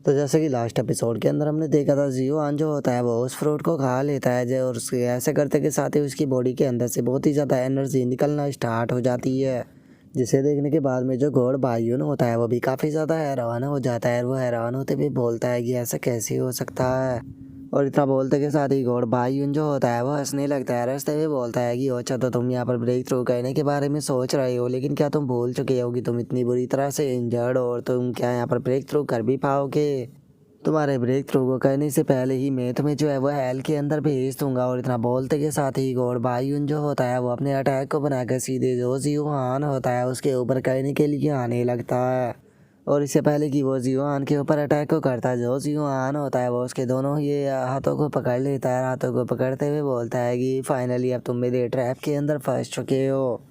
तो जैसे कि लास्ट एपिसोड के अंदर हमने देखा था, जियोआन जो होता है वो उस फ्रूट को खा लेता है और उसके ऐसे करते के साथ ही उसकी बॉडी के अंदर से बहुत ही ज़्यादा एनर्जी निकलना स्टार्ट हो जाती है। जिसे देखने के बाद में जो घोड़ बायून होता है वो भी काफ़ी ज़्यादा हैरान हो जाता है। वो हैरान होते हुए बोलता है कि ऐसा कैसे हो सकता है। और इतना बोलते के साथ ही घोड़ बायून जो होता है वो हंसने लगता है। हंसते हुए बोलता है कि अच्छा, तो तुम यहाँ पर ब्रेक थ्रू करने के बारे में सोच रहे हो, लेकिन क्या तुम भूल चुके हो कि तुम इतनी बुरी तरह से इंजर्ड हो और तुम क्या यहाँ पर ब्रेक थ्रू कर भी पाओगे। तुम्हारे ब्रेक थ्रू को करने से पहले ही मैं तुम्हें जो है वो हेल के अंदर भेज दूंगा। और इतना बोलते के साथ ही गॉड बायून जो होता है वो अपने अटैक को बनाकर सीधे जो जियोहान होता है उसके ऊपर करने के लिए आने लगता है। और इससे पहले कि वो जियोहान के ऊपर अटैक को करता है, जो जियोहान होता है वो उसके दोनों ये हाथों को पकड़ लेता है। हाथों को पकड़ते हुए बोलता है कि फाइनली अब तुम मेरे ट्रैप के अंदर फंस चुके हो।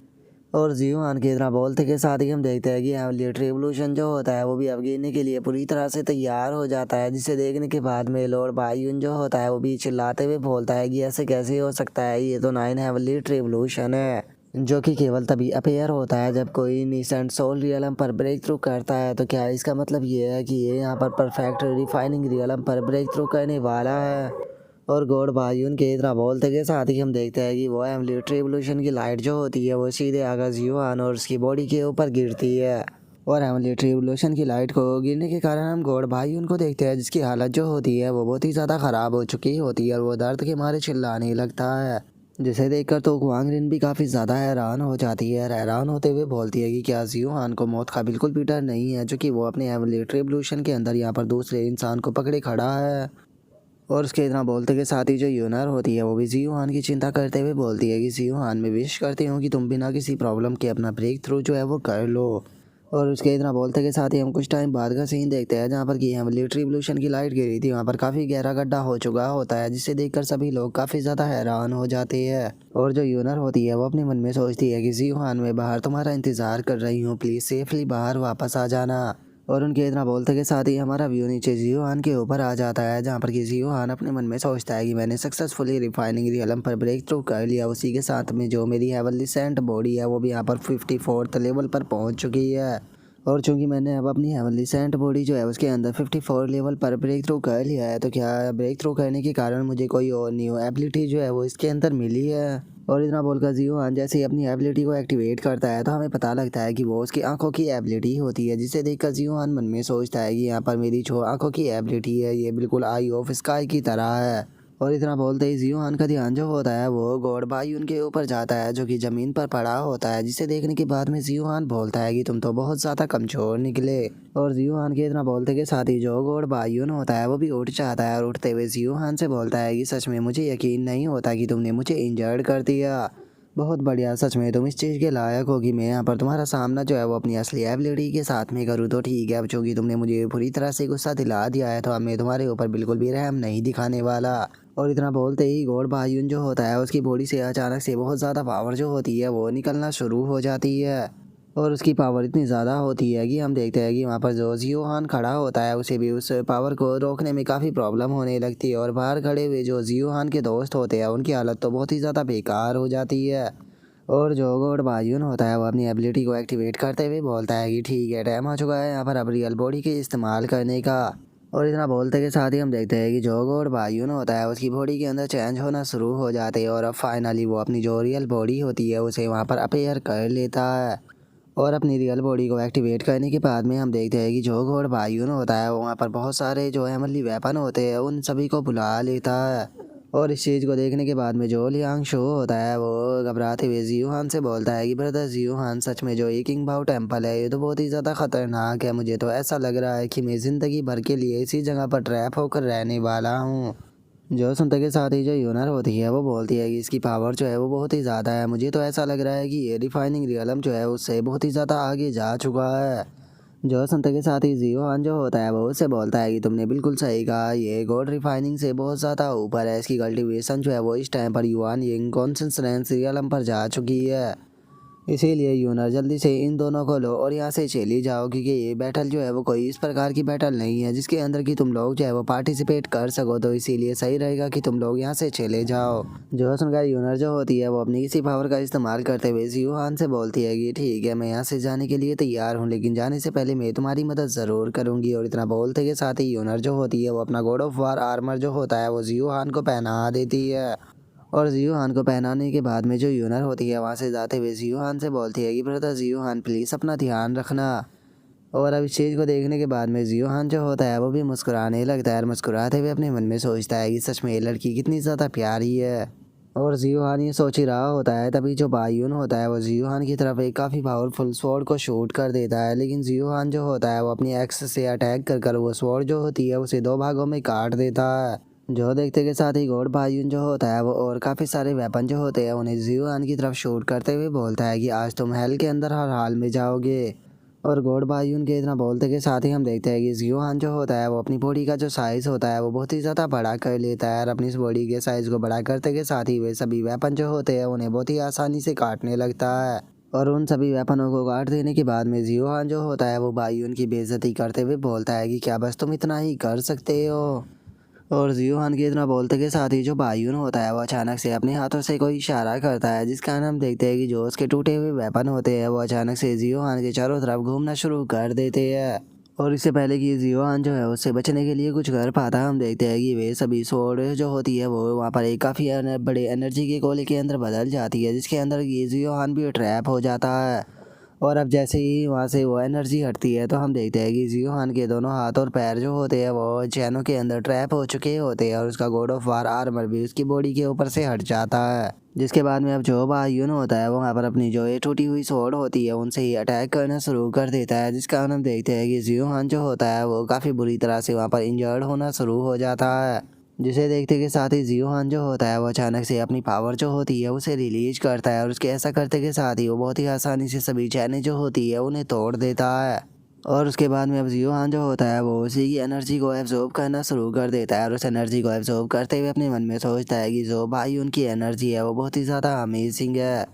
और जियोहान की तरह बोलते के साथ ही हम देखते हैं कि एमुलेट रिवोल्यूशन जो होता है वो भी अब गिरने के लिए पूरी तरह से तैयार हो जाता है। जिसे देखने के बाद में लॉर्ड बायून जो होता है वो भी चिल्लाते हुए बोलता है कि ऐसे कैसे हो सकता है, ये तो 9 एमुलेट रिवोल्यूशन है जो कि केवल तभी अपेयर होता है जब कोई नीसेंट सोल रियलम पर ब्रेक थ्रू करता है। तो क्या इसका मतलब ये है कि ये यहाँ पर परफेक्ट रिफाइनिंग रियलम पर ब्रेक थ्रू करने वाला है। और गॉड बायून के इतना बोलते के साथ ही हम देखते हैं कि वो एमुलेट रिवोल्यूशन की लाइट जो होती है वो सीधे आकर जियोहान और उसकी बॉडी के ऊपर गिरती है। और एमुलेट रिवोल्यूशन की लाइट को गिरने के कारण हम गॉड बायून को देखते हैं, जिसकी हालत जो होती है वो बहुत ही ज़्यादा ख़राब हो चुकी होती है और वो दर्द के मारे चिल्लाने लगता है। जिसे देखकर तो क्वांगरिन भी काफ़ी ज़्यादा हैरान हो जाती है। हैरान होते हुए बोलती है कि क्या जियोहान को मौत का बिल्कुल भी डर नहीं है, जो कि वो अपने एमुलेट रिवोल्यूशन के अंदर यहाँ पर दूसरे इंसान को पकड़े खड़ा है। और उसके इतना बोलते के साथ ही जो यूनर होती है वो भी जियोहान की चिंता करते हुए बोलती है कि जियोहान, मैं विश करती हूँ कि तुम बिना किसी प्रॉब्लम के अपना ब्रेक थ्रू जो है वो कर लो। और उसके इतना बोलते के साथ ही हम कुछ टाइम बाद का सीन देखते हैं जहाँ पर कि एमुलेट रिवोल्यूशन की लाइट गिरी थी, वहाँ पर काफ़ी गहरा गड्ढा हो चुका होता है, जिसे देखकर सभी लोग काफ़ी ज़्यादा हैरान हो जाते हैं। और जो यूनर होती है वो अपने मन में सोचती है कि जियोहान, मैं बाहर तुम्हारा इंतज़ार कर रही हूँ, प्लीज़ सेफली बाहर वापस आ जाना। और उनके इतना बोलते के साथ ही हमारा व्यू नीचे जियोहान के ऊपर आ जाता है, जहाँ पर कि जियोहान अपने मन में सोचता है कि मैंने सक्सेसफुली रिफाइनिंग रियलम पर ब्रेक थ्रू कर लिया। उसी के साथ में जो मेरी हेवनली सेंट बॉडी है वो भी यहाँ पर 54th लेवल पर पहुँच चुकी है। और चूंकि मैंने अब अपनी हेवनली सेंट बॉडी जो है उसके अंदर 54 लेवल पर ब्रेक थ्रू कर लिया है, तो क्या ब्रेक थ्रू करने के कारण मुझे कोई और न्यू एबिलिटी जो है वो इसके अंदर मिली है। और इतना बोलकर जियोहान जैसे ही अपनी एबिलिटी को एक्टिवेट करता है तो हमें पता लगता है कि वो उसकी आंखों की एबिलिटी होती है, जिसे देखकर जियोहान मन में सोचता है कि यहाँ पर मेरी जो आंखों की एबिलिटी है ये बिल्कुल आई ऑफ स्काई की तरह है। और इतना बोलते ही जियोहान का ध्यान जो होता है वो गॉड बायून के ऊपर जाता है, जो कि ज़मीन पर पड़ा होता है। जिसे देखने के बाद में जियोहान बोलता है कि तुम तो बहुत ज़्यादा कमज़ोर निकले। और जियोहान के इतना बोलते के साथ ही जो गॉड बायून होता है वो भी उठ जाता है और उठते हुए जियोहान से बोलता है कि सच में मुझे यकीन नहीं होता कि तुमने मुझे इंजर्ड कर दिया। बहुत बढ़िया, सच में तुम इस चीज़ के लायक हो कि मैं यहाँ पर तुम्हारा सामना जो है वो अपनी असली एबिलिटी के साथ में करूँ। तो ठीक है, अब चूँकि तुमने मुझे पूरी तरह से गुस्सा दिला दिया है तो अब मैं तुम्हारे ऊपर बिल्कुल भी रहम नहीं दिखाने वाला। और इतना बोलते ही गॉड बायून जो होता है उसकी बॉडी से अचानक से बहुत ज़्यादा पावर जो होती है वो निकलना शुरू हो जाती है। और उसकी पावर इतनी ज़्यादा होती है कि हम देखते हैं कि वहाँ पर जो जियोहान खड़ा होता है उसे भी उस पावर को रोकने में काफ़ी प्रॉब्लम होने लगती है। और बाहर खड़े हुए जो जियोहान के दोस्त होते हैं उनकी हालत तो बहुत ही ज़्यादा बेकार हो जाती है। और जो गॉड बायून होता है वो अपनी एबिलिटी को एक्टिवेट करते हुए बोलता है कि ठीक है, टाइम आ चुका है यहाँ पर अब रियल बॉडी के इस्तेमाल करने का। और इतना बोलते के साथ ही हम देखते हैं कि जो गॉड बायून होता है उसकी बॉडी के अंदर चेंज होना शुरू हो जाते हैं और अब फाइनली वो अपनी जो रियल बॉडी होती है उसे वहाँ पर अपेयर कर लेता है। और अपनी रियल बॉडी को एक्टिवेट करने के बाद में हम देखते हैं कि जो गॉड बायून होता है वो वहाँ पर बहुत सारे जो एमली वेपन होते हैं उन सभी को बुला लेता है। और इस चीज़ को देखने के बाद में जो लियांग शो होता है वो घबराते हुए जियोहान से बोलता है कि ब्रदर जियोहान, सच में जो ये किंग बाओ टेम्पल है ये तो बहुत ही ज़्यादा ख़तरनाक है। मुझे तो ऐसा लग रहा है कि मैं ज़िंदगी भर के लिए इसी जगह पर ट्रैप होकर रहने वाला हूँ। जो सुनते के साथ ही जो यूनर होती है वो बोलती है कि इसकी पावर जो है वो बहुत ही ज़्यादा है। मुझे तो ऐसा लग रहा है कि ये रिफाइनिंग रियलम जो है उससे बहुत ही ज़्यादा आगे जा चुका है। जो सुनते के साथ ही जियोहान जो होता है वो उससे बोलता है कि तुमने बिल्कुल सही कहा, ये गोल्ड रिफाइनिंग से बहुत ज़्यादा ऊपर है। इसकी कल्टीवेशन जो है वो इस टाइम पर युआन यिंग कॉन्सेंट्रेंस रियलम पर जा चुकी है। इसीलिए यूनर जल्दी से इन दोनों को लो और यहाँ से चली जाओ, क्योंकि ये बैटल जो है वो कोई इस प्रकार की बैटल नहीं है जिसके अंदर कि तुम लोग जो है वो पार्टिसिपेट कर सको, तो इसीलिए सही रहेगा कि तुम लोग यहाँ से चले जाओ। जो सुनकर यूनर जो होती है वो अपनी किसी पावर का इस्तेमाल करते हुए जियो हान से बोलती है कि ठीक है, मैं यहाँ से जाने के लिए तैयार हूँ, लेकिन जाने से पहले मैं तुम्हारी मदद ज़रूर करूँगी। और इतना बोलते के साथ ही यूनर जो होती है वो अपना गॉड ऑफ वार आर्मर जो होता है वो जियो हान को पहना देती है। और जियो हान को पहनाने के बाद में जो यूनर होती है वहाँ से जाते हुए जियो हान से बोलती है कि ब्रदर जियो हान प्लीज़ अपना ध्यान रखना। और अब इस चीज़ को देखने के बाद में जियो हान जो होता है वो भी मुस्कुराने लगता है और मुस्कुराते हुए अपने मन में सोचता है कि सच में ये लड़की कितनी ज़्यादा प्यारी है। और जियो हान ये सोच ही रहा होता है, तभी जो बायून होता है वो जियो हान की तरफ एक काफ़ी पावरफुल स्वॉर्ड को शूट कर देता है, लेकिन जियो हान जो होता है वो अपनी एक्स से अटैक कर वो स्वॉर्ड जो होती है उसे दो भागों में काट देता है। जो देखते के साथ ही गॉड बायून जो होता है वो और काफ़ी सारे वेपन जो होते हैं उन्हें जियो हान की तरफ शूट करते हुए बोलता है कि आज तुम हेल के अंदर हर हाल में जाओगे। और गॉड बायून के इतना बोलते के साथ ही हम देखते हैं कि जियो हान जो होता है वो अपनी बॉडी का जो साइज़ होता है वो बहुत ही ज़्यादा बड़ा कर लेता है और अपनी इस बॉडी के साइज़ को बड़ा करते के साथ ही वे सभी वेपन जो होते हैं उन्हें बहुत ही आसानी से काटने लगता है। और उन सभी वेपनों को काट देने के बाद में जियो हान जो होता है वो बायून की बेइज्जती करते हुए बोलता है कि क्या बस तुम इतना ही कर सकते हो। और जियो हान के इतना बोलते के साथ ही जो बायून होता है वो अचानक से अपने हाथों से कोई इशारा करता है, जिस कारण हम देखते हैं कि जो उसके टूटे हुए वेपन होते हैं वो अचानक से जियो हान के चारों तरफ घूमना शुरू कर देते हैं। और इससे पहले कि जियो हान जो है उससे बचने के लिए कुछ कर पाता, हम देखते हैं कि वे सभी स्वॉर्ड जो होती है वो वहाँ पर एक काफ़ी बड़े एनर्जी के गोले के अंदर बदल जाती है, जिसके अंदर ये जियो हान भी ट्रैप हो जाता है। और अब जैसे ही वहाँ से वो एनर्जी हटती है तो हम देखते हैं कि जियो हान के दोनों हाथ और पैर जो होते हैं वो चैनों के अंदर ट्रैप हो चुके होते हैं और उसका गॉड ऑफ वार आर्मर भी उसकी बॉडी के ऊपर से हट जाता है। जिसके बाद में अब जो बायून होता है वो वहाँ पर अपनी जो ये टूटी हुई स्वॉर्ड होती है उनसे ही अटैक करना शुरू कर देता है, जिस कारण हम देखते हैं कि जियो हान जो होता है वो काफ़ी बुरी तरह से वहाँ पर इंजर्ड होना शुरू हो जाता है। जिसे देखते के साथ ही जियो हान जो होता है वो अचानक से अपनी पावर जो होती है उसे रिलीज करता है और उसके ऐसा करते के साथ ही वो बहुत ही आसानी से सभी चैनें जो होती है उन्हें तोड़ देता है। और उसके बाद में अब जियो हान जो होता है वो उसी की एनर्जी को एब्जॉर्ब करना शुरू कर देता है और उस एनर्जी को एब्जॉर्ब करते हुए अपने मन में सोचता है कि जो भाई उनकी एनर्जी है वो बहुत ही ज़्यादा अमेजिंग है।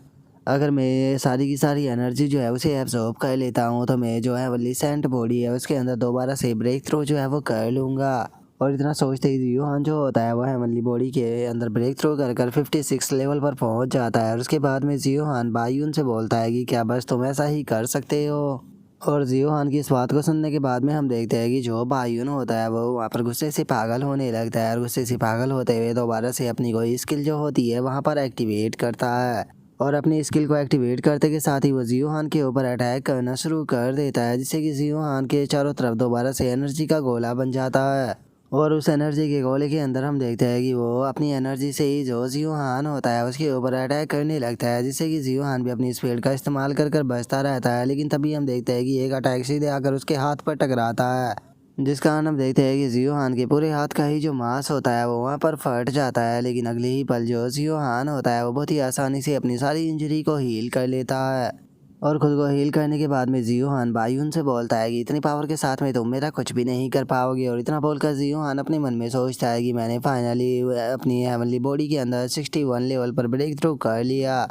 अगर मैं सारी की सारी एनर्जी जो है उसे एब्जॉर्ब कर लेता हूँ तो मैं जो है वो लिसेंट बॉडी है उसके अंदर दोबारा से ब्रेक थ्रू जो है वो कर लूँगा। और इतना सोचते ही जियो हान जो होता है वो हेवनली बॉडी के अंदर ब्रेक थ्रू कर 56 लेवल पर पहुंच जाता है और उसके बाद में जियो हान बायून से बोलता है कि क्या बस तुम ऐसा ही कर सकते हो। और जियो हान की इस बात को सुनने के बाद में हम देखते हैं कि जो बायून होता है वो वहाँ पर गुस्से से पागल होने लगता है और गुस्से से पागल होते हुए दोबारा से अपनी कोई स्किल जो होती है वहाँ पर एक्टिवेट करता है। और अपनी स्किल को एक्टिवेट करते के साथ ही वो जियो हान के ऊपर अटैक करना शुरू कर देता है, जिससे कि जियो हान के चारों तरफ दोबारा से एनर्जी का गोला बन जाता है। और उस एनर्जी के गोले के अंदर हम देखते हैं कि वो अपनी एनर्जी से ही जो जियो हान होता है उसके ऊपर अटैक करने लगता है, जिससे कि जियो हान भी अपनी स्पीड का इस्तेमाल कर बचता रहता है। लेकिन तभी हम देखते हैं कि एक अटैक सीधे आकर उसके हाथ पर टकराता है, जिस कारण हम देखते हैं कि जियो हान के पूरे हाथ का ही जो मांस होता है वो वहाँ पर फट जाता है। लेकिन अगले ही पल जो जियो हान होता है वो बहुत ही आसानी से अपनी सारी इंजरी को हील कर लेता है। और खुद को हील करने के बाद में जियो हान बायून से बोलता है कि इतनी पावर के साथ में तुम मेरा कुछ भी नहीं कर पाओगे। और इतना बोलकर जियो हान अपने मन में सोचता है कि मैंने फाइनली अपनी हेवनली बॉडी के अंदर 61 लेवल पर ब्रेक थ्रू कर लिया।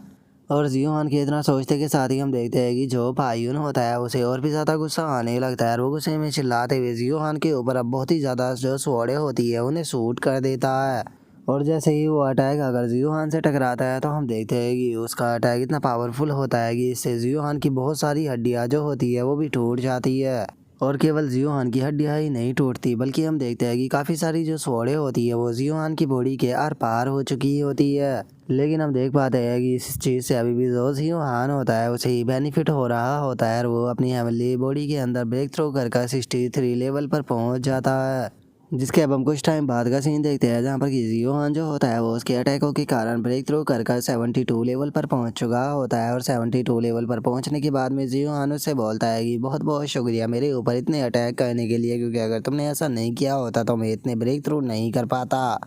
और जियो हान के इतना सोचते के साथ ही हम देखते हैं कि जो बायून होता है उसे और भी ज़्यादा गुस्सा आने लगता है और वो गुस्से में चिल्लाते हुए जियो हान के ऊपर अब बहुत ही ज़्यादा जो स्वॉर्डें होती है उन्हें शूट कर देता है। और जैसे ही वो अटैक अगर जियो हान से टकराता है तो हम देखते हैं कि उसका अटैक इतना पावरफुल होता है कि इससे जियो हान की बहुत सारी हड्डियाँ जो होती है वो भी टूट जाती है। और केवल जियो हान की हड्डियाँ ही नहीं टूटती, बल्कि हम देखते हैं कि काफ़ी सारी जो स्वॉर्डें होती है वो जियो हान की बॉडी के आर पार हो चुकी होती है। लेकिन हम देख पाते हैं कि इस चीज़ से अभी भी जो जियो हान होता है उसे ही बेनिफिट हो रहा होता है और वो अपनी हेवनली बॉडी के अंदर ब्रेक थ्रू कर 63 लेवल पर पहुंच जाता है। जिसके अब हम कुछ टाइम बाद का सीन देखते हैं जहाँ पर कि जियो हान जो होता है वो उसके अटैकों के कारण ब्रेक थ्रू कर 72 लेवल पर पहुंच चुका होता है। और 72 लेवल पर पहुंचने के बाद में जियो हान उससे बोलता है कि बहुत बहुत शुक्रिया मेरे ऊपर इतने अटैक करने के लिए, क्योंकि अगर तुमने ऐसा नहीं किया होता तो मैं इतने ब्रेक थ्रू नहीं कर पाता।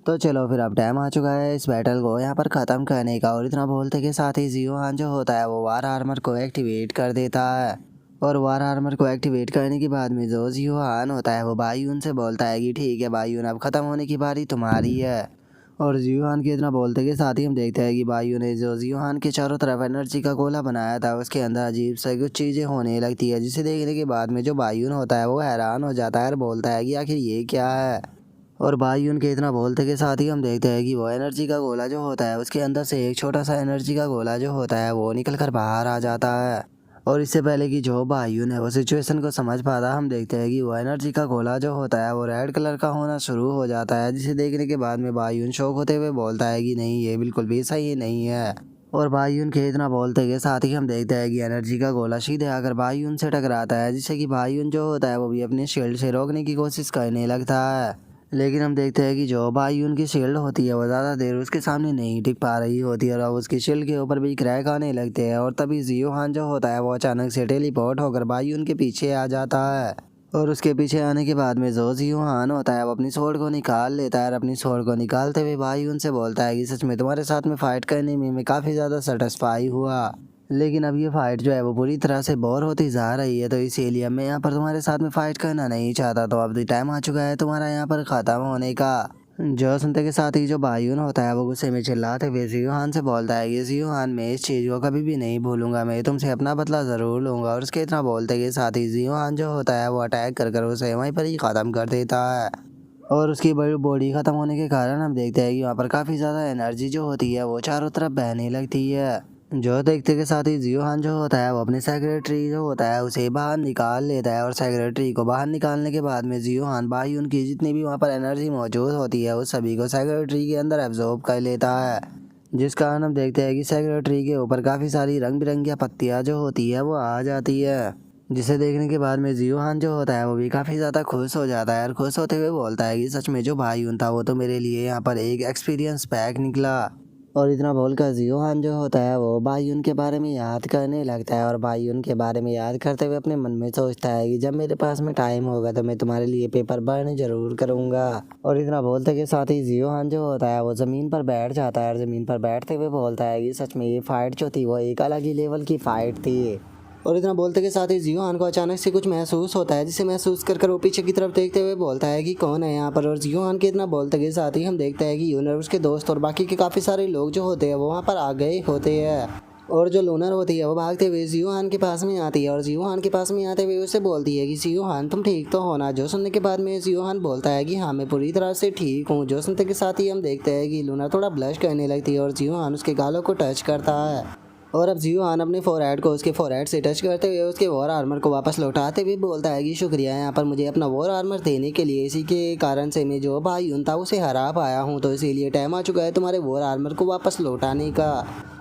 तो चलो फिर अब टाइम आ चुका है इस बैटल को यहाँ पर ख़त्म करने का। और इतना बोलते के साथ ही जियो हान जो होता है वो वार आर्मर को एक्टिवेट कर देता है। और वार आर्मर को एक्टिवेट करने के बाद में जो जियो हान होता है वो बायून से बोलता है कि ठीक है बायून अब ख़त्म होने की बारी तुम्हारी है। और जियोहान के इतना बोलते के साथ ही हम देखते हैं कि भाइयों ने जो जियोहान के चारों तरफ एनर्जी का गोला बनाया था उसके अंदर अजीब सा कुछ चीज़ें होने लगती है, जिसे देखने के बाद में जो भाइयों होता है वो हैरान हो जाता है और बोलता है कि आखिर ये क्या है। और भाइयों के इतना बोलते के साथ ही हम देखते हैं कि वो एनर्जी का गोला जो होता है उसके अंदर से एक छोटा सा एनर्जी का गोला जो होता है वो निकल कर बाहर आ जाता है। और इससे पहले कि जो भाइयों है वो सिचुएशन को समझ पाता, हम देखते हैं कि वो एनर्जी का गोला जो होता है वो रेड कलर का होना शुरू हो जाता है, जिसे देखने के बाद में भाइयों शौक होते हुए बोलता है कि नहीं, ये बिल्कुल भी सही नहीं है। और भाइयों के इतना बोलते के साथ ही हम देखते हैं कि एनर्जी का गोला सीधे आकर भाइयों से टकराता है, जिससे कि भाइयों जो होता है वो भी अपने शील्ड से रोकने की कोशिश करने लगता है। लेकिन हम देखते हैं कि जो भाई उनकी शील्ड होती है वो ज़्यादा देर उसके सामने नहीं टिक पा रही होती है और अब उसकी शील्ड के ऊपर भी क्रैक आने लगते हैं। और तभी जियोहान जो होता है वो अचानक से टेलीपोर्ट होकर भाई उनके पीछे आ जाता है। और उसके पीछे आने के बाद में जो जियोहान होता है वो अपनी स्वॉर्ड को निकाल लेता है और अपनी स्वॉर्ड को निकालते हुए भाई उनसे बोलता है कि सच में तुम्हारे साथ में फ़ाइट करने में मैं काफ़ी ज़्यादा सेटिस्फाई हुआ, लेकिन अब ये फाइट जो है वो पूरी तरह से बोर होती जा रही है, तो इसीलिए मैं यहाँ पर तुम्हारे साथ में फाइट करना नहीं चाहता। तो अब टाइम आ चुका है तुम्हारा यहाँ पर ख़त्म होने का। जो सुनते के साथ ही जो भाइयों होता है वो गुस्से में चिल्लाते हुए जियोहान से बोलता है कि जियोहान, मैं इस चीज़ को कभी भी नहीं भूलूंगा, मैं तुमसे अपना बदला ज़रूर लूँगा। और उसके इतना बोलते के साथ ही जियोहान जो होता है वो अटैक कर उसे वहीं पर ही ख़त्म कर देता है। और उसकी बड़ी बॉडी ख़त्म होने के कारण हम देखते हैं कि वहाँ पर काफ़ी ज़्यादा एनर्जी जो होती है वो चारों तरफ बहने लगती है। जो देखते के साथ ही जियोहान जो होता है वो अपने सेक्रेटरी जो होता है उसे बाहर निकाल लेता है और सेक्रेटरी को बाहर निकालने के बाद में जियोहान भाई उनकी जितनी भी वहाँ पर एनर्जी मौजूद होती है उस सभी को सेक्रेटरी के अंदर एब्जॉर्ब कर लेता है, जिस कारण हम देखते हैं कि सेक्रेटरी के ऊपर काफ़ी सारी रंग बिरंगी पत्तियाँ जो होती है वो आ जाती है, जिसे देखने के बाद में जियोहान जो होता है वो भी काफ़ी ज़्यादा खुश हो जाता है और खुश होते हुए बोलता है कि सच में जो भाई था वो तो मेरे लिए यहाँ पर एक एक्सपीरियंस पैक निकला। और इतना बोलकर जियोहान जो होता है वो भाई के बारे में याद करने लगता है और भाई के बारे में याद करते हुए अपने मन में सोचता है कि जब मेरे पास में टाइम होगा तो मैं तुम्हारे लिए पेपर बर्न जरूर करूँगा। और इतना बोलते के साथ ही जियोहान जो होता है वो ज़मीन पर बैठ जाता है और ज़मीन पर बैठते हुए बोलता है कि सच में ये फ़ाइट जो थी वो एक अलग ही लेवल की फ़ाइट थी। और इतना बोलते के साथ ही जियोहान को अचानक से कुछ महसूस होता है, जिसे महसूस कर वो पीछे की तरफ देखते हुए बोलता है कि कौन है यहाँ पर। और जियोहान के इतना बोलते के साथ ही हम देखते हैं कि यूनर, उसके दोस्त और बाकी के काफ़ी सारे लोग जो होते हैं वो वहाँ पर आ गए होते हैं। और जो लूनर होती है वो भागते हुए जियोहान के पास में आती है और जियोहान के पास में आते हुए उसे बोलती है कि जियोहान तुम ठीक तो हो ना। जो सुनने के बाद में जियोहान बोलता है कि हाँ, मैं पूरी तरह से ठीक हूँ। जो सुनते के साथ ही हम देखते हैं कि लूनर थोड़ा ब्लश करने लगती है और जियोहान उसके गालों को टच करता है। और अब जियोहान अपने फोरहेड को उसके फोरहेड से टच करते हुए उसके वॉर आर्मर को वापस लौटाते हुए बोलता है कि शुक्रिया यहाँ पर मुझे अपना वॉर आर्मर देने के लिए, इसी के कारण से मैं जो भाई था उसे हरा पाया हूँ, तो इसीलिए टाइम आ चुका है तुम्हारे वॉर आर्मर को वापस लौटाने का।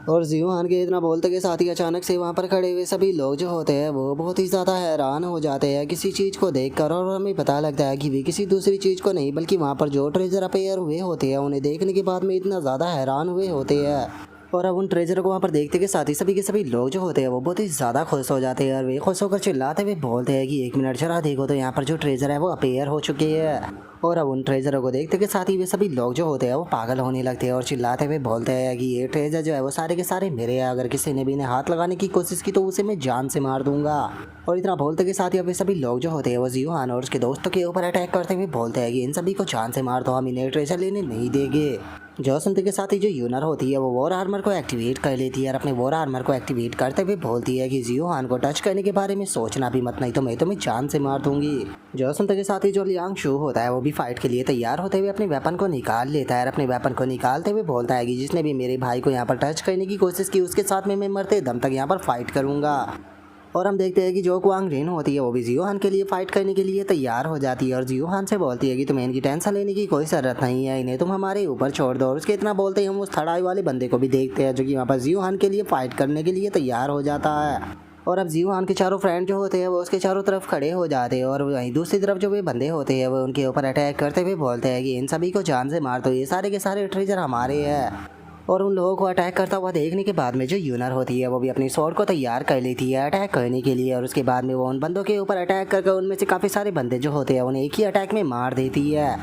और जियोहान के इतना बोलते के साथ ही अचानक से वहाँ पर खड़े हुए सभी लोग जो होते हैं वो बहुत ही ज़्यादा हैरान हो जाते हैं किसी चीज़ को देखकर। और हमें पता लगता है कि वे किसी दूसरी चीज़ को नहीं बल्कि वहाँ पर जो ट्रेजर अपेयर हुए होते हैं उन्हें देखने के बाद में इतना ज़्यादा हैरान हुए होते हैं। और अब उन ट्रेजर को वहाँ पर देखते के साथ ही सभी के सभी लोग जो होते हैं वो बहुत ही ज़्यादा खुश हो जाते हैं और वे खुश होकर चिल्लाते हुए बोलते हैं कि एक मिनट जरा देखो तो यहाँ पर जो ट्रेजर है वो अपेयर हो चुकी है। और अब उन ट्रेजरों को देखते के साथ ही वे सभी लोग जो होते हैं वो पागल होने लगते हैं और चिल्लाते हुए बोलते हैं कि ये ट्रेजर जो है वो सारे के सारे मेरे हैं, अगर किसी ने भी इन्हें हाथ लगाने की कोशिश की तो उसे मैं जान से मार दूंगा। और इतना बोलते के साथ ही अब वे सभी लोग जो होते हैं वो जियोहान और उसके दोस्तों के ऊपर अटैक करते हुए बोलते हैं कि इन सभी को जान से मार दो, हम इन्हें ट्रेजर लेने नहीं देंगे। जो सुनते के साथ ही जो यूनर होती है वो वॉर आर्मर को एक्टिवेट कर लेती है और अपने वॉर आर्मर को एक्टिवेट करते हुए बोलती है कि जियोहान को टच करने के बारे में सोचना भी मत, नहीं तो मैं तुम्हें जान से मार दूंगी। जो सुनते के साथ ही जो लियांग शू होता है वो भी फाइट के लिए तैयार होते हुए अपने वेपन को निकाल लेता है और अपने वेपन को निकालते हुए बोलता है कि जिसने भी मेरे भाई को यहाँ पर टच करने की कोशिश की उसके साथ में मैं मरते दम तक यहाँ पर फाइट करूँगा। और हम देखते हैं कि जो क्वांग रेन होती है वो भी जियोहान के लिए फाइट करने के लिए तैयार हो जाती है और जियोहान से बोलती है कि तुम्हें इनकी टेंशन लेने की कोई ज़रूरत नहीं है, इन्हें तुम हमारे ऊपर छोड़ दो। और उसके इतना बोलते ही हम उस थर्ड आई वाले बंदे को भी देखते हैं जो कि वहाँ पर जियोहान के लिए फाइट करने के लिए तैयार हो जाता है। और अब जियोहान के चारों फ्रेंड जो होते हैं वो उसके चारों तरफ खड़े हो जाते हैं और वहीं दूसरी तरफ जो वे बंदे होते हैं वो उनके ऊपर अटैक करते हुए बोलते हैं कि इन सभी को जान से मार दो, ये सारे के सारे ट्रेजर हमारे हैं। और उन लोगों को अटैक करता हुआ देखने के बाद में जो यूनर होती है वो भी अपनी स्वॉर्ड को तैयार कर लेती है अटैक करने के लिए। और उसके बाद में वो उन बंदों के ऊपर अटैक करके उनमें से काफ़ी सारे बंदे जो होते हैं उन्हें एक ही अटैक में मार देती है।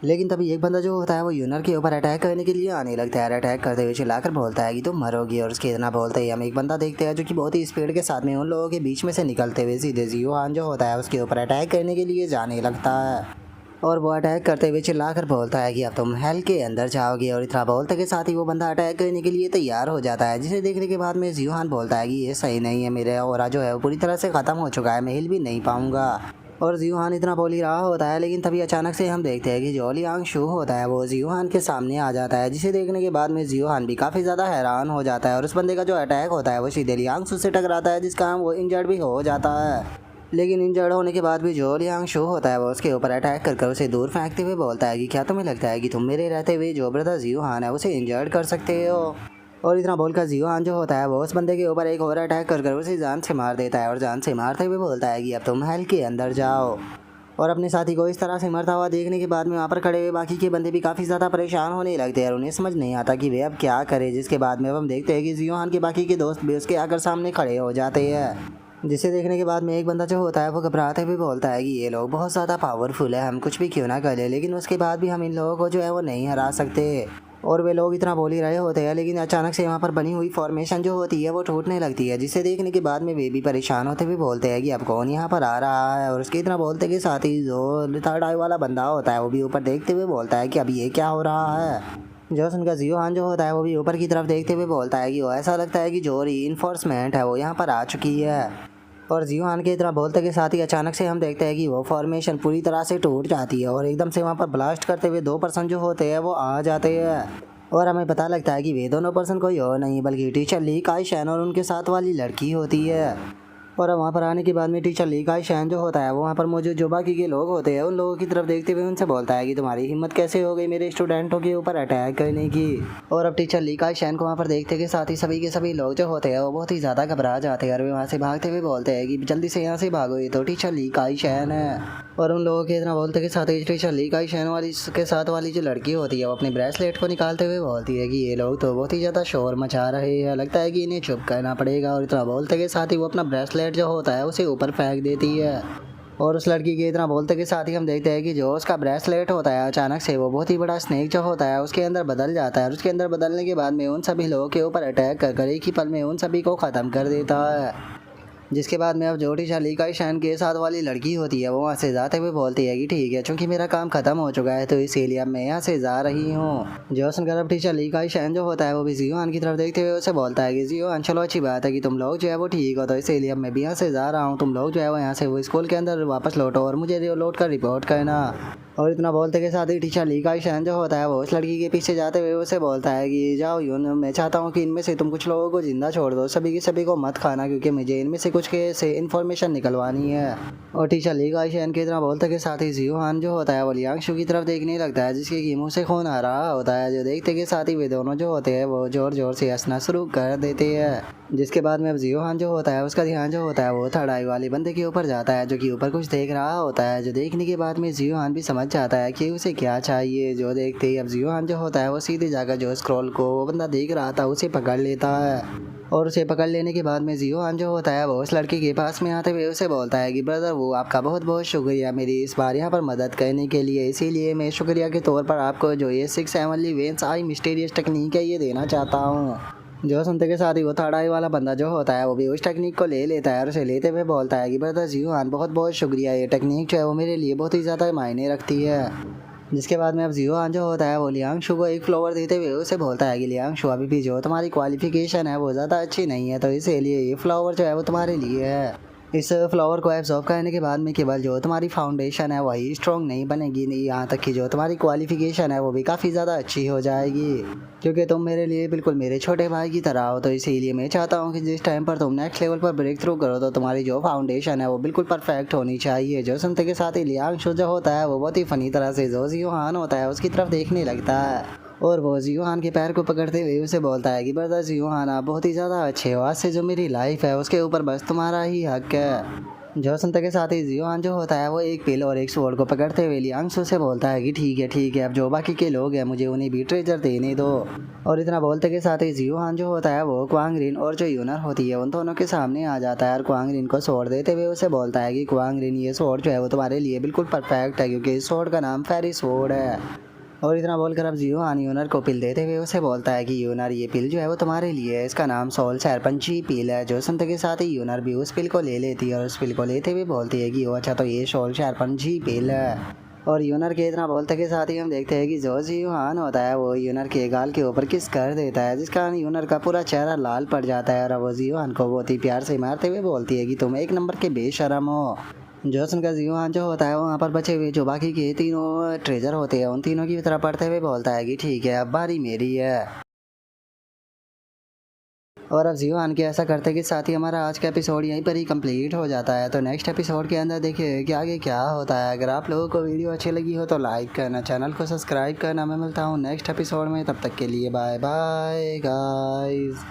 लेकिन तभी एक बंदा जो होता है वो यूनर के ऊपर अटैक करने के लिए आने लगता है, अटैक करते हुए चिल्लाकर बोलता है कि तुम मरोगी। और उसके इतना बोलते ही हम एक बंदा देखते हैं जो कि बहुत ही स्पीड के साथ में उन लोगों के बीच में से निकलते हुए सीधे जियोहान जो होता है उसके ऊपर अटैक करने के लिए जाने लगता है। और वो अटैक करते हुए चिल्लाकर बोलता है कि अब तुम हेल के अंदर जाओगे। और इतना बोलते के साथ ही वो बंदा अटैक करने के लिए तैयार हो जाता है, जिसे देखने के बाद में जियोहान बोलता है कि ये सही नहीं है, मेरा ऑरा जो है वो पूरी तरह से ख़त्म हो चुका है, मैं हिल भी नहीं पाऊंगा। और जियोहान इतना बोल ही रहा होता है, लेकिन तभी अचानक से हम देखते हैं कि जो लियांग शू होता है वो जियोहान के सामने आ जाता है, जिसे देखने के बाद में जियोहान भी काफ़ी ज़्यादा हैरान हो जाता है। और उस बंदे का जो अटैक होता है वो सीधे लियांग शू से टकराता है, जिसका वो इंजर्ड भी हो जाता है। लेकिन इंजर्ड होने के बाद भी जो लियांग शू होता है वो उसके ऊपर अटैक कर उसे दूर फेंकते हुए बोलता है कि क्या तुम्हें लगता है कि तुम मेरे रहते हुए जो ब्रदर जियोहान है उसे इंजर्ड कर सकते हो। और इतना बोलकर जियोहान जो होता है वो उस बंदे के ऊपर एक और अटैक कर उसे जान से मार देता है, और जान से मारते हुए बोलता है कि अब तुम हेल के अंदर जाओ। और अपने साथी को इस तरह से मरता हुआ देखने के बाद में वहाँ पर खड़े हुए बाकी के बंदे भी काफ़ी ज़्यादा परेशान होने लगते हैं और उन्हें समझ नहीं आता कि वे अब क्या करें। जिसके बाद में अब हम देखते हैं कि जियोहान के बाकी के दोस्त भी उसके आकर सामने खड़े हो जाते हैं, जिसे देखने के बाद में एक बंदा जो होता है वो घबराते हुए बोलता है कि ये लोग बहुत ज़्यादा पावरफुल है, हम कुछ भी क्यों ना कर ले, लेकिन उसके बाद भी हम इन लोगों को जो है वो नहीं हरा सकते। और वे लोग इतना बोल ही रहे होते हैं, लेकिन अचानक से वहाँ पर बनी हुई फॉर्मेशन जो होती है वो टूटने लगती है, जिसे देखने के बाद में वे भी परेशान होते हुए बोलते हैं कि अब कौन यहाँ पर आ रहा है। और उसके इतना बोलते के साथ ही जो थर्ड आई वाला बंदा होता है वो भी ऊपर देखते हुए बोलता है कि अब ये क्या हो रहा है। जो उनका जियोहान जो होता है वो भी ऊपर की तरफ देखते हुए बोलता है कि वो ऐसा लगता है कि जो रीइंफोर्समेंट है वो यहाँ पर आ चुकी है। और जियोहान के इतना बोलते के साथ ही अचानक से हम देखते हैं कि वो फॉर्मेशन पूरी तरह से टूट जाती है और एकदम से वहाँ पर ब्लास्ट करते हुए 2 पर्सन जो होते हैं वो आ जाते हैं। और हमें पता लगता है कि वे दोनों पर्सन कोई और नहीं बल्कि टीचर ली काई शैन और उनके साथ वाली लड़की होती है। और वहाँ पर आने के बाद में टीचर ली काई शैन जो होता है वो वहाँ पर मौजूद जो बाकी के लोग होते हैं उन लोगों की तरफ देखते हुए उनसे बोलता है कि तुम्हारी हिम्मत कैसे हो गई मेरे स्टूडेंटों के ऊपर अटैक करने की। और अब टीचर ली काई शैन को वहाँ पर देखते के साथ ही सभी के सभी लोग जो होते हैं वो बहुत ही ज़्यादा घबरा जाते हैं और वे वहाँ से भागते हुए बोलते हैं कि जल्दी से यहाँ से भागो, ये तो टीचर ली काई शैन है। और उन लोगों के इतना बोलते के साथ ही टीचर ली काई शैन वाली के साथ वाली जो लड़की होती है वो अपने ब्रेसलेट को निकालते हुए बोलती है कि ये लोग तो बहुत ही ज़्यादा शोर मचा रहे हैं, लगता है कि इन्हें चुप करना पड़ेगा। और इतना बोलते के साथ ही वो अपना ब्रेसलेट जो होता है उसे ऊपर फेंक देती है। और उस लड़की के इतना बोलते के साथ ही हम देखते हैं कि जो उसका ब्रेसलेट होता है अचानक से वो बहुत ही बड़ा स्नेक जो होता है उसके अंदर बदल जाता है और उसके अंदर बदलने के बाद में उन सभी लोगों के ऊपर अटैक कर एक ही पल में उन सभी को ख़त्म कर देता है। जिसके बाद में अब जो टीचर ली काई शैन के साथ वाली लड़की होती है वो वहाँ से जाते हुए बोलती है कि ठीक है, चूंकि मेरा काम खत्म हो चुका है तो इसीलिए अब मैं यहाँ से जा रही हूँ। जो सुनकर अब टीचर ली काई शैन जो होता है वो भी जियोहान की तरफ देखते हुए उसे बोलता है कि जियोहान चलो अच्छी बात है कि तुम लोग जो है वो ठीक हो, तो इसीलिए अब मैं भी यहाँ से जा रहा हूँ, तुम लोग जो है वो यहाँ से वो स्कूल के अंदर वापस लौटो और मुझे लौट कर रिपोर्ट करना। और इतना बोलते के साथ ही टीचर ली काई शैन जो होता है वो उस लड़की के पीछे जाते हुए उसे बोलता है कि जाओ यून, मैं चाहता हूँ कि इनमें से तुम कुछ लोगों को जिंदा छोड़ दो, सभी के सभी को मत खाना, क्योंकि मुझे इनमें से कुछ के से इन्फॉर्मेशन निकलवानी है। और टीचर ली काई शैन के इतना बोलते के साथ ही जियोहान जो होता है वो लियांग शू की तरफ देखने लगता है, जिसके कि मुँह से खून आ रहा होता है। जो देखते के साथ ही वे दोनों जो होते हैं वो ज़ोर ज़ोर से हंसना शुरू कर देते हैं। जिसके बाद में अब जियोहान जो होता है उसका ध्यान जो होता है वो थर्ड आई वाले बंदे के ऊपर जाता है, जो कि ऊपर कुछ देख रहा होता है। जो देखने के बाद में जियोहान भी समझ जाता है कि उसे क्या चाहिए। जो देखते ही अब जियोहान जो होता है वो सीधे जाकर जो स्क्रॉल को वो बंदा देख रहा था उसे पकड़ लेता है। और उसे पकड़ लेने के बाद में जियोहान जो होता है वो उस लड़की के पास में आते हुए उसे बोलता है कि ब्रदर वो आपका बहुत बहुत शुक्रिया मेरी इस बार यहाँ पर मदद करने के लिए, इसीलिए मैं शुक्रिया के तौर पर आपको जो ये 6 हेवनली वेंस आई मिस्टीरियस टेक्निक है ये देना चाहता हूँ। जो सुनते के साथ ही वो थर्ड आई वाला बंदा जो होता है वो भी उस टेक्निक को ले लेता है और उसे लेते हुए बोलता है कि ब्रदर जियोहान बहुत बहुत शुक्रिया, ये टेक्निक जो है वो मेरे लिए बहुत ही ज़्यादा मायने रखती है। जिसके बाद में अब जियोहान जो होता है वो लियांग शू को एक फ्लावर देते हुए उसे बोलता है कि लियांग शू अभी भी जो तुम्हारी क्वालिफिकेशन है वो ज़्यादा अच्छी नहीं है, तो इसीलिए ये फ्लावर जो है वो तुम्हारे लिए है। इस फ्लावर को एब्जॉर्ब करने के बाद में केवल जो तुम्हारी फाउंडेशन है वही स्ट्रॉन्ग नहीं बनेगी, नहीं यहाँ तक कि जो तुम्हारी क्वालिफिकेशन है वो भी काफ़ी ज़्यादा अच्छी हो जाएगी, क्योंकि तुम मेरे लिए बिल्कुल मेरे छोटे भाई की तरह हो। तो इसीलिए मैं चाहता हूँ कि जिस टाइम पर तुम नेक्स्ट लेवल पर ब्रेक थ्रू करो तो तुम्हारी जो फाउंडेशन है वो बिल्कुल परफेक्ट होनी चाहिए। जो सुनते के साथ ही लियांग शू जो होता है वो बहुत ही फनी तरह से जो जियोहान होता है उसकी तरफ देखने लगता है और वो जियोहान के पैर को पकड़ते हुए उसे बोलता है कि ब्रदर जियोहान आप बहुत ही ज़्यादा अच्छे हो, आज से जो मेरी लाइफ है उसके ऊपर बस तुम्हारा ही हक है। जो सुनते के साथ ही जियोहान जो होता है वो एक पिल और एक स्वॉर्ड को पकड़ते हुए लियांग शू से बोलता है कि ठीक है, अब जो बाकी के लोग हैं मुझे उन्हें भी ट्रेजर देने दो। और इतना बोलते के साथ ही जियोहान जो होता है वो क्वांग रिन और जो यूनर होती है उन दोनों के सामने आ जाता है और क्वांग रिन को स्वॉर्ड देते हुए उसे बोलता है कि क्वांग रिन ये स्वॉर्ड जो है वो तुम्हारे लिए बिल्कुल परफेक्ट है, क्योंकि इस स्वॉर्ड का नाम फेरी स्वॉर्ड है। और इतना बोलकर अब जियोहान यूनर को पिल देते हुए उसे बोलता है कि यूनर ये पिल जो है वो तुम्हारे लिए है, इसका नाम सोल शार्पनची पिल है। जो सुनते के साथ ही यूनर भी उस पिल को ले लेती है और उस पिल को लेते हुए बोलती है कि वो अच्छा तो ये सोल शार्पनची पिल है। और यूनर के इतना बोलते के साथ ही हम देखते हैं कि जो जियोहान होता है वो यूनर के गाल के ऊपर किस कर देता है, जिस कारण यूनर का पूरा चेहरा लाल पड़ जाता है और वो जियोहान को बहुत ही प्यार से मारते हुए बोलती है कि तुम एक नंबर के बेशरम हो। जो सुनकर जियोहान जो होता है वहाँ पर बचे हुए जो बाकी के तीनों ट्रेजर होते हैं उन तीनों की तरफ पढ़ते हुए बोलता है कि ठीक है अब बारी मेरी है। और अब जियोहान के ऐसा करते के साथ ही हमारा आज का एपिसोड यहीं पर ही कंप्लीट हो जाता है। तो नेक्स्ट एपिसोड के अंदर देखिए कि आगे क्या होता है। अगर आप लोगों को वीडियो अच्छी लगी हो तो लाइक करना, चैनल को सब्सक्राइब करना। मैं मिलता हूँ नेक्स्ट एपिसोड में, तब तक के लिए बाय बाय गाइस।